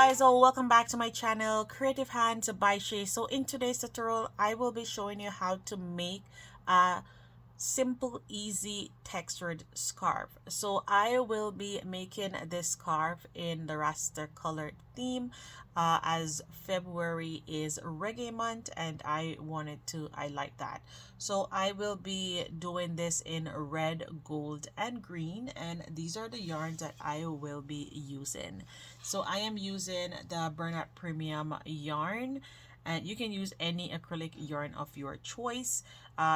guys, welcome back to my channel, Creative Hands by Shay. So in today's tutorial I will be showing you how to make a simple, easy textured scarf. So I will be making this scarf in the raster colored theme, as February is reggae month and I like that. So I will be doing this in red, gold and green, and these are the yarns that I will be using. So I am using the Bernard Premium yarn, and you can use any acrylic yarn of your choice.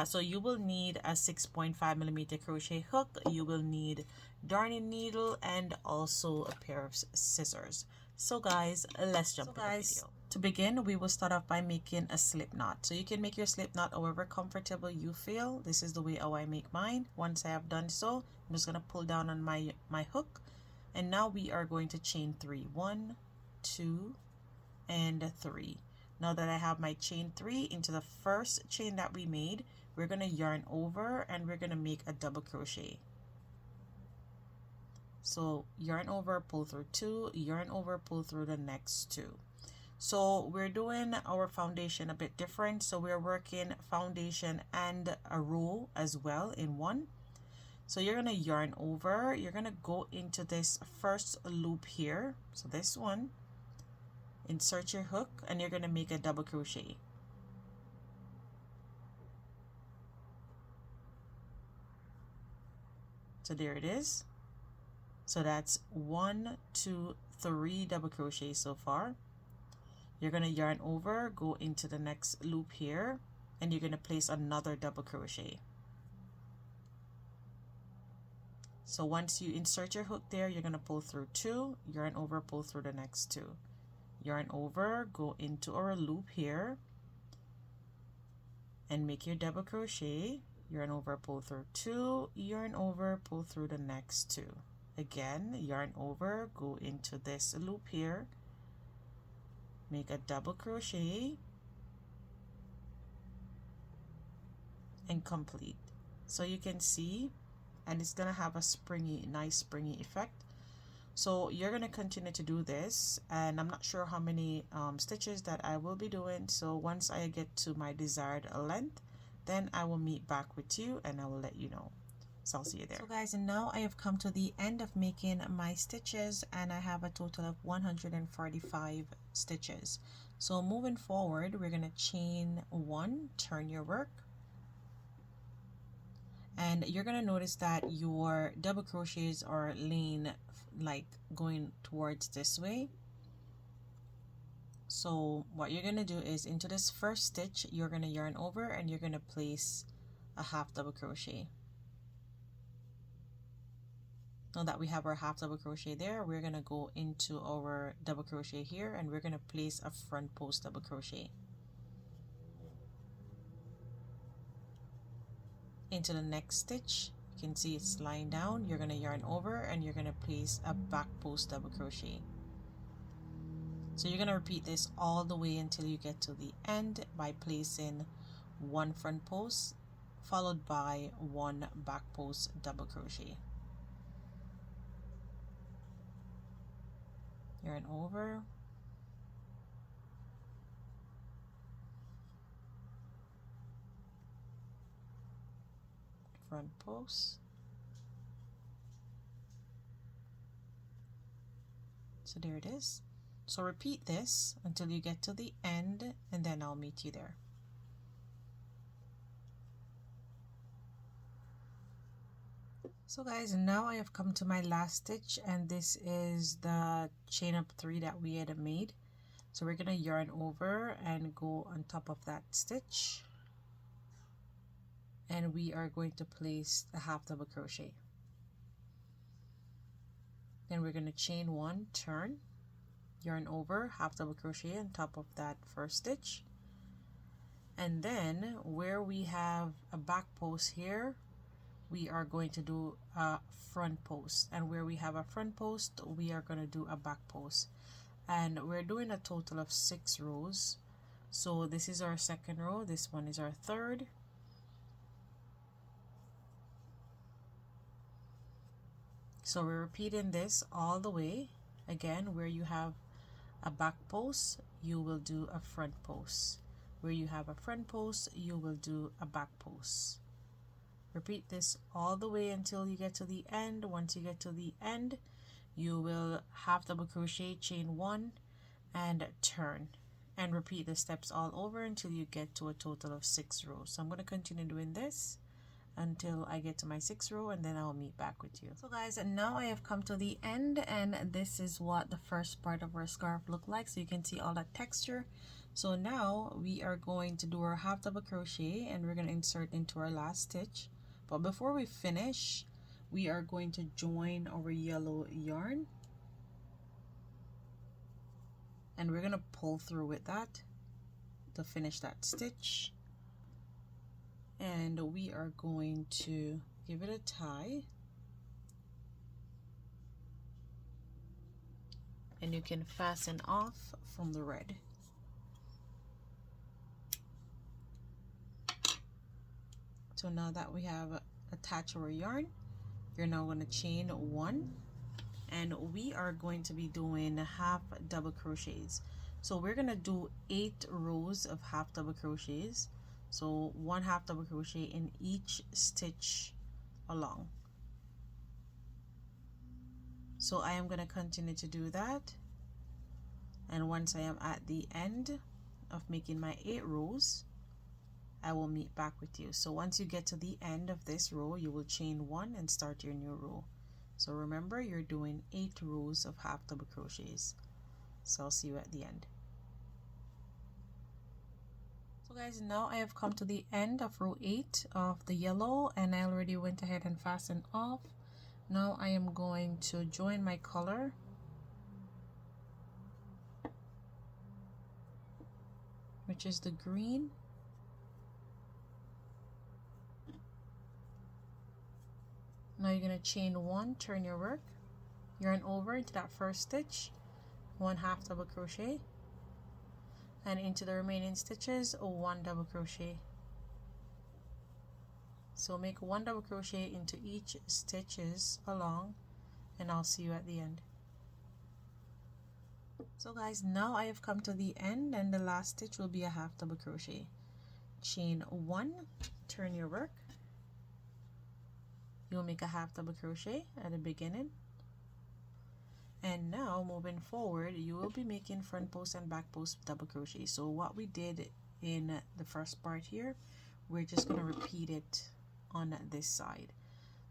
So you will need a 6.5mm crochet hook, you will need darning needle, and also a pair of scissors. So guys, let's jump into the video. To begin, we will start off by making a slip knot. So you can make your slip knot however comfortable you feel. This is the way how I make mine. Once I have done so, I'm just going to pull down on my hook, and now we are going to chain 3. 1, 2, and 3. Now that I have my chain 3 into the first chain that we made, we're going to yarn over and we're going to make a double crochet. So yarn over, pull through 2, yarn over, pull through the next 2. So we're doing our foundation a bit different. So we're working foundation and a row as well in one. So you're going to yarn over, you're going to go into this first loop here, so this one, insert your hook, and you're going to make a double crochet. So there it is. So that's 1, 2, 3 double crochets so far. You're going to yarn over, go into the next loop here, and you're going to place another double crochet. So once you insert your hook there, you're going to pull through 2, yarn over, pull through the next 2. Yarn over, go into our loop here, and make your double crochet. Yarn over, pull through 2, yarn over, pull through the next 2. Again, yarn over, go into this loop here, make a double crochet, and complete. So you can see, and it's gonna have a nice springy effect. So you're gonna continue to do this, and I'm not sure how many stitches that I will be doing. So once I get to my desired length, then I will meet back with you and I will let you know. So I'll see you there. So guys, and now I have come to the end of making my stitches, and I have a total of 145 stitches. So moving forward, we're gonna chain 1, turn your work, and you're gonna notice that your double crochets are laying like going towards this way. So what you're gonna do is, into this first stitch, you're gonna yarn over and you're gonna place a half double crochet. Now that we have our half double crochet there, we're gonna go into our double crochet here and we're gonna place a front post double crochet. Into the next stitch, you can see it's lying down, you're gonna yarn over and you're gonna place a back post double crochet. So you're gonna repeat this all the way until you get to the end by placing 1 front post followed by 1 back post double crochet. Yarn over, front post. So there it is. So repeat this until you get to the end, and then I'll meet you there. So guys, now I have come to my last stitch, and this is the chain up 3 that we had made. So we're gonna yarn over and go on top of that stitch, and we are going to place the half double crochet. Then we're gonna chain 1, turn, yarn over, half double crochet on top of that first stitch, and then where we have a back post here, we are going to do a front post, and where we have a front post, we are going to do a back post, and we're doing a total of 6 rows. So this is our second row, this one is our third, so we're repeating this all the way. Again, where you have a back post, you will do a front post. Where you have a front post, you will do a back post. Repeat this all the way until you get to the end. Once you get to the end, you will half double crochet, chain 1 and turn, and repeat the steps all over until you get to a total of 6 rows. So I'm going to continue doing this until I get to my 6th row, and then I'll meet back with you. So guys, now I have come to the end, and this is what the first part of our scarf look like. So you can see all that texture. So now we are going to do our half double crochet, and we're going to insert into our last stitch. But before we finish, we are going to join our yellow yarn, and we're going to pull through with that to finish that stitch. And we are going to give it a tie, and you can fasten off from the red. So now that we have attached our yarn, you're now going to chain 1, and we are going to be doing half double crochets. So we're going to do 8 rows of half double crochets. So 1 half double crochet in each stitch along. So I am going to continue to do that, and once I am at the end of making my 8 rows, I will meet back with you. So once you get to the end of this row, you will chain 1 and start your new row. So remember, you're doing 8 rows of half double crochets. So I'll see you at the end. So guys, now I have come to the end of row 8 of the yellow, and I already went ahead and fastened off. Now I am going to join my color, which is the green. Now you're going to chain 1, turn your work, yarn over into that first stitch, 1 half double crochet, and into the remaining stitches 1 double crochet. So make 1 double crochet into each stitches along, and I'll see you at the end. So guys, now I have come to the end, and the last stitch will be a half double crochet. Chain 1, turn your work, you'll make a half double crochet at the beginning, and now moving forward you will be making front post and back post double crochet. So what we did in the first part here, we're just going to repeat it on this side.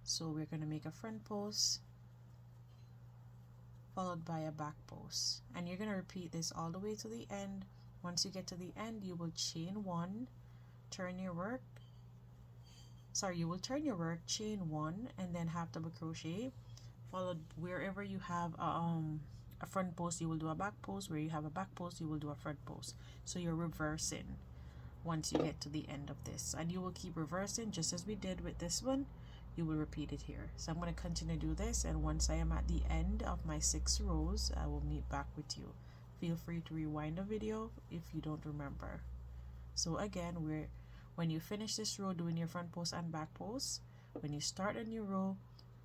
So we're going to make a front post followed by a back post, and you're going to repeat this all the way to the end. Once you get to the end, you will chain 1, turn your work, you will turn your work, chain 1, and then half double crochet, followed wherever you have a front post, you will do a back post. Where you have a back post, you will do a front post. So you're reversing once you get to the end of this, and you will keep reversing just as we did with this one. You will repeat it here. So I'm going to continue to do this, and once I am at the end of my 6 rows, I will meet back with you. Feel free to rewind the video if you don't remember. So again, when you finish this row doing your front post and back post, when you start a new row,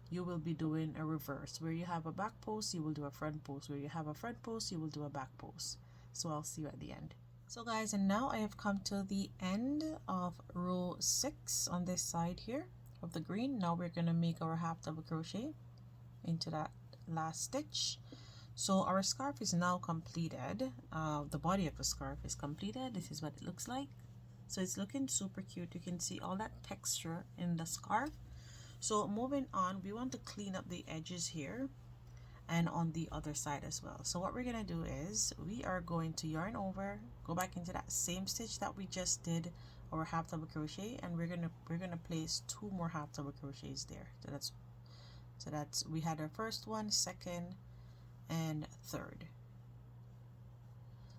you will be doing a reverse. Where you have a back post, you will do a front post. Where you have a front post, you will do a back post. So I'll see you at the end. So guys, and now I have come to the end of row 6 on this side here of the green. Now we're going to make our half double crochet into that last stitch. So our scarf is now completed. The body of the scarf is completed. This is what it looks like. So it's looking super cute. You can see all that texture in the scarf. So moving on, we want to clean up the edges here and on the other side as well. So what we're gonna do is we are going to yarn over, go back into that same stitch that we just did our half double crochet, and we're gonna place 2 more half double crochets there. So that's we had our first one, second, and third.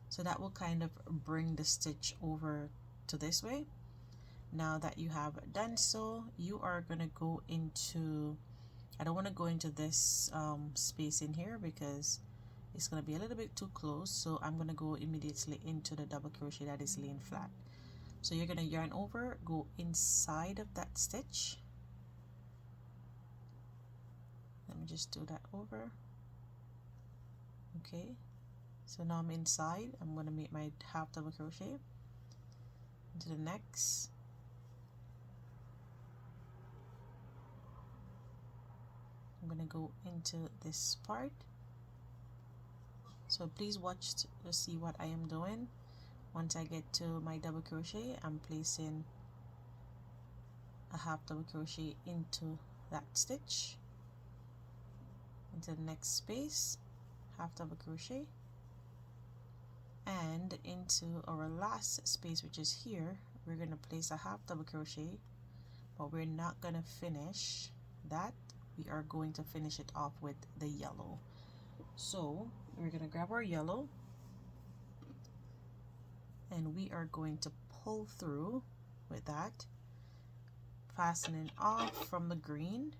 So that will kind of bring the stitch over to this way. Now that you have done so, you are going to go into, I don't want to go into this space in here because it's going to be a little bit too close, so I'm going to go immediately into the double crochet that is laying flat. So you're going to yarn over, go inside of that stitch. Let me just do that over. Okay, So now I'm inside. I'm going to make my half double crochet into the next. I'm going to go into this part. So please watch to see what I am doing. Once I get to my double crochet, I'm placing a half double crochet into that stitch, into the next space, half double crochet, and into our last space, which is here, we're going to place a half double crochet, but we're not going to finish that. We are going to finish it off with the yellow. So we're going to grab our yellow and we are going to pull through with that, fastening off from the green.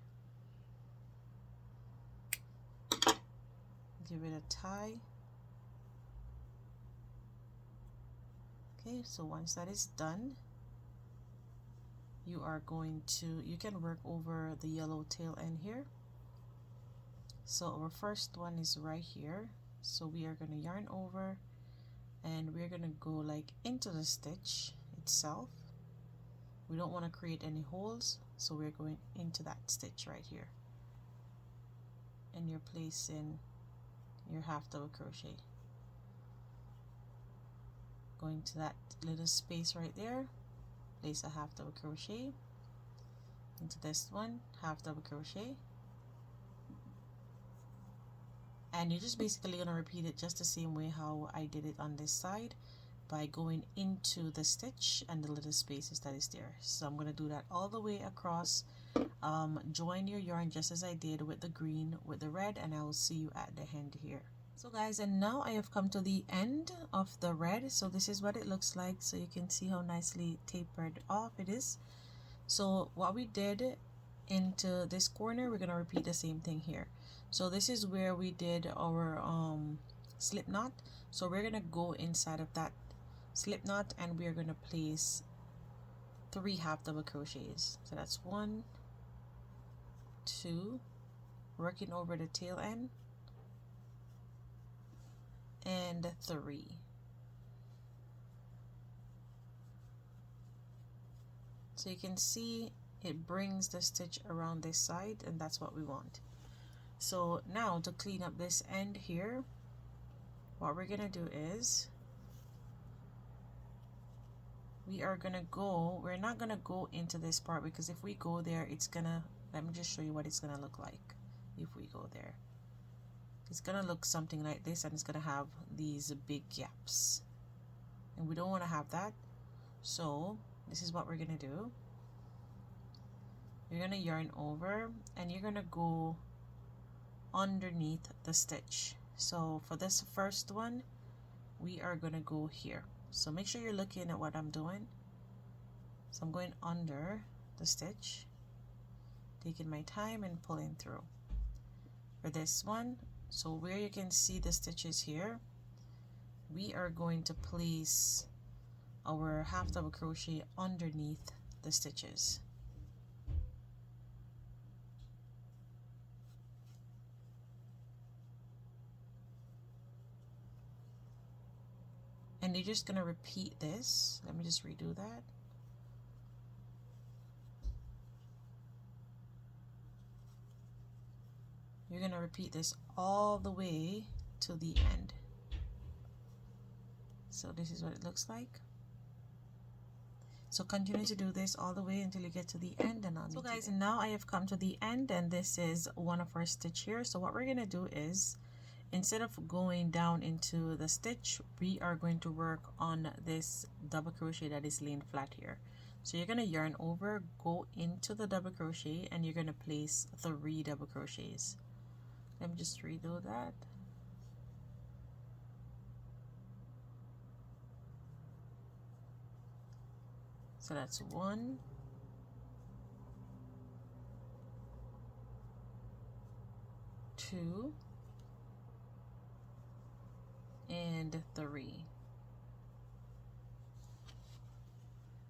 Give it a tie. Okay, so once that is done, you are going to, you can work over the yellow tail end here. So our first one is right here. So we are going to yarn over and we're going to go like into the stitch itself. We don't want to create any holes, so we're going into that stitch right here. And you're placing your half double crochet. Going to that little space right there, place a half double crochet into this one, half double crochet, and you're just basically going to repeat it just the same way how I did it on this side, by going into the stitch and the little spaces that is there. So I'm going to do that all the way across. Join your yarn just as I did with the green with the red, and I will see you at the end here. So guys, and now I have come to the end of the red. So this is what it looks like. So you can see how nicely tapered off it is. So what we did into this corner, we're going to repeat the same thing here. So this is where we did our slip knot. So we're going to go inside of that slip knot and we're going to place 3 half double crochets. So that's 1, 2, working over the tail end, and 3. So you can see it brings the stitch around this side, and that's what we want. So now to clean up this end here, what we're gonna do is we're not gonna go into this part, because if we go there, it's gonna, let me just show you what it's gonna look like. If we go there, it's gonna look something like this, and it's gonna have these big gaps, and we don't want to have that. So this is what we're gonna do. You're gonna yarn over and you're gonna go underneath the stitch. So for this first one, we are gonna go here. So make sure you're looking at what I'm doing. So I'm going under the stitch, taking my time and pulling through. For this one, so where you can see the stitches here, we are going to place our half double crochet underneath the stitches. And you're just going to repeat this. Let me just redo that. You're going to repeat this all the way to the end. So this is what it looks like. So continue to do this all the way until you get to the end. And so guys, now I have come to the end, and this is one of our stitch here. So what we're going to do is, instead of going down into the stitch, we are going to work on this double crochet that is laying flat here. So you're going to yarn over, go into the double crochet, and you're going to place 3 double crochets. Let me just redo that. So that's 1, 2, and 3.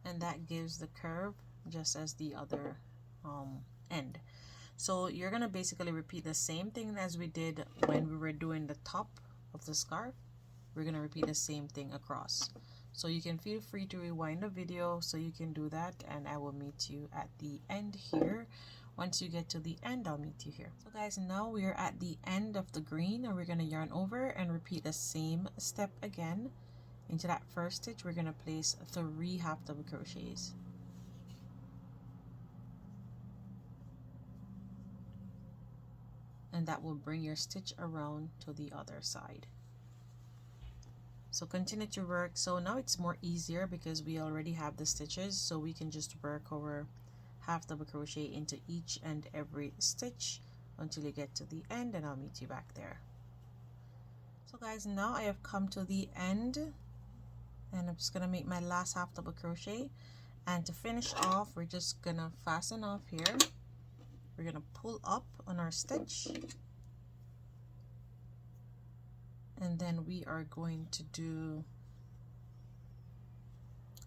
And that gives the curve just as the other end. So you're gonna basically repeat the same thing as we did when we were doing the top of the scarf. we're going to repeat the same thing across. So you can feel free to rewind the video so you can do that, and I will meet you at the end here. Once you get to the end, I'll meet you here. So guys, now we're at the end of the green, and we're going to yarn over and repeat the same step again. Into that first stitch, we're going to place 3 half double crochets. And that will bring your stitch around to the other side. So continue to work. So now it's more easier because we already have the stitches, so we can just work over half double crochet into each and every stitch until you get to the end, and I'll meet you back there. So guys, now I have come to the end, and I'm just gonna make my last half double crochet, and to finish off, we're just gonna fasten off here. We're gonna pull up on our stitch, and then we are going to do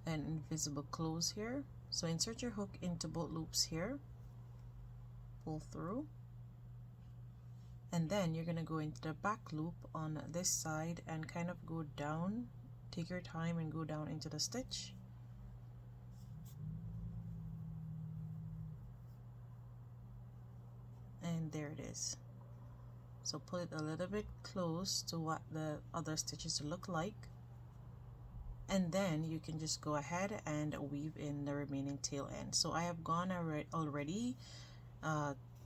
an invisible close here. So insert your hook into both loops here, pull through, and then you're gonna go into the back loop on this side and kind of go down. Take your time and go down into the stitch. And there it is. So pull it a little bit close to what the other stitches look like, and then you can just go ahead and weave in the remaining tail end. So I have gone already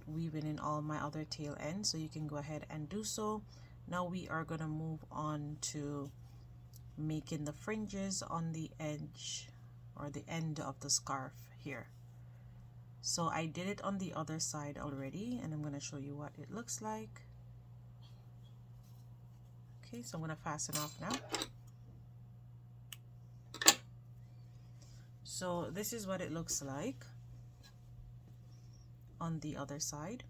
weaving in all my other tail ends, so you can go ahead and do so. Now we are going to move on to making the fringes on the edge or the end of the scarf here. So I did it on the other side already, and I'm going to show you what it looks like. Okay, so I'm going to fasten off now. So this is what it looks like on the other side.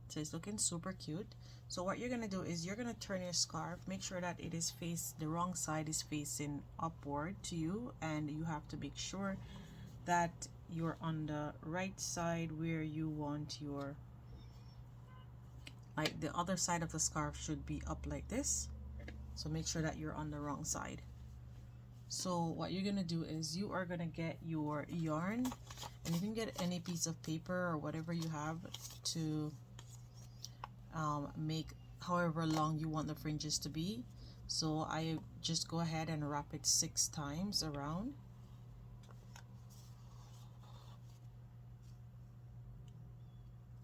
So it's looking super cute. So what you're going to do is you're going to turn your scarf, make sure that it is the wrong side is facing upward to you, and you have to make sure that you're on the right side where you want your, like the other side of the scarf should be up like this. So make sure that you're on the wrong side. So what you're gonna do is you are gonna get your yarn, and you can get any piece of paper or whatever you have to make however long you want the fringes to be. So I just go ahead and wrap it 6 times around.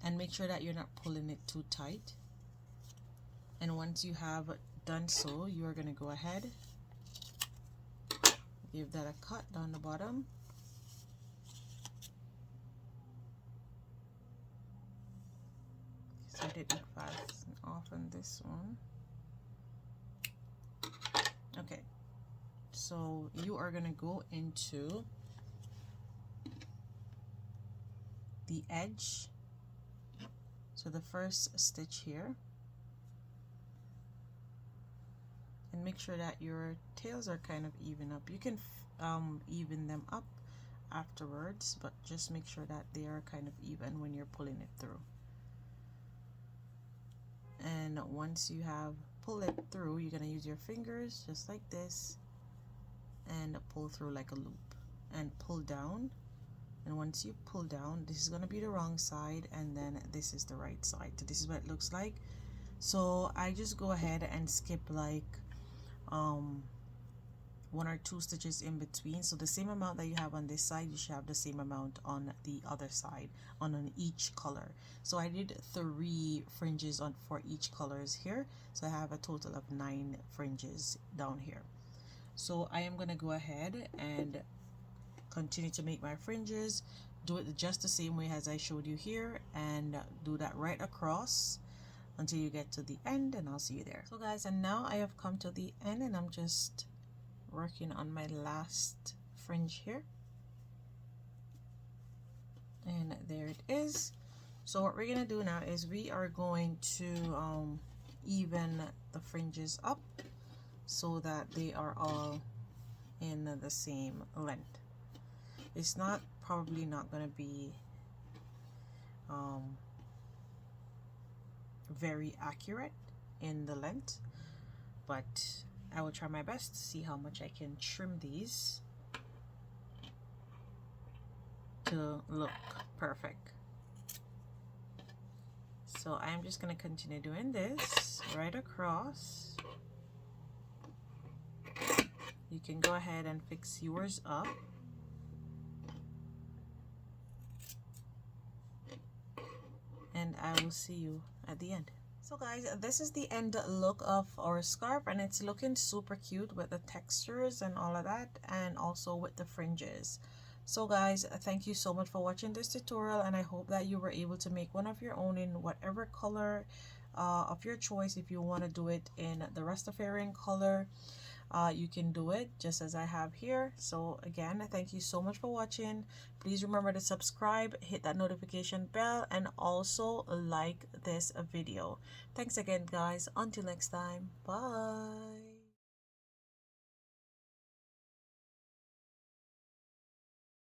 And make sure that you're not pulling it too tight. And once you have done so, you are going to go ahead, give that a cut down the bottom. So I did it fast and off on this one. Okay, so you are going to go into the edge. So the first stitch here, and make sure that your tails are kind of even up. You can even them up afterwards, but just make sure that they are kind of even when you're pulling it through. And once you have pulled it through, you're going to use your fingers just like this and pull through like a loop and pull down. And once you pull down, this is going to be the wrong side, and then this is the right side. So this is what it looks like. So I just go ahead and skip like 1 or 2 stitches in between. So the same amount that you have on this side, you should have the same amount on the other side, on each color. So I did 3 fringes for each colors here. So I have a total of 9 fringes down here. So I am going to go ahead and continue to make my fringes, do it just the same way as I showed you here, and do that right across until you get to the end, and I'll see you there. So guys, and now I have come to the end, and I'm just working on my last fringe here, and there it is. So what we're gonna do now is we are going to even the fringes up so that they are all in the same length. It's probably not going to be very accurate, in the length, but I will try my best to see how much I can trim these to look perfect. So I'm just going to continue doing this right across. You can go ahead and fix yours up. And I will see you at the end. So guys, this is the end look of our scarf, and it's looking super cute with the textures and all of that, and also with the fringes. So guys, thank you so much for watching this tutorial, and I hope that you were able to make one of your own in whatever color of your choice. If you want to do it in the Rastafarian color, you can do it just as I have here. So again, thank you so much for watching. Please remember to subscribe, hit that notification bell, and also like this video. Thanks again guys. Until next time, bye.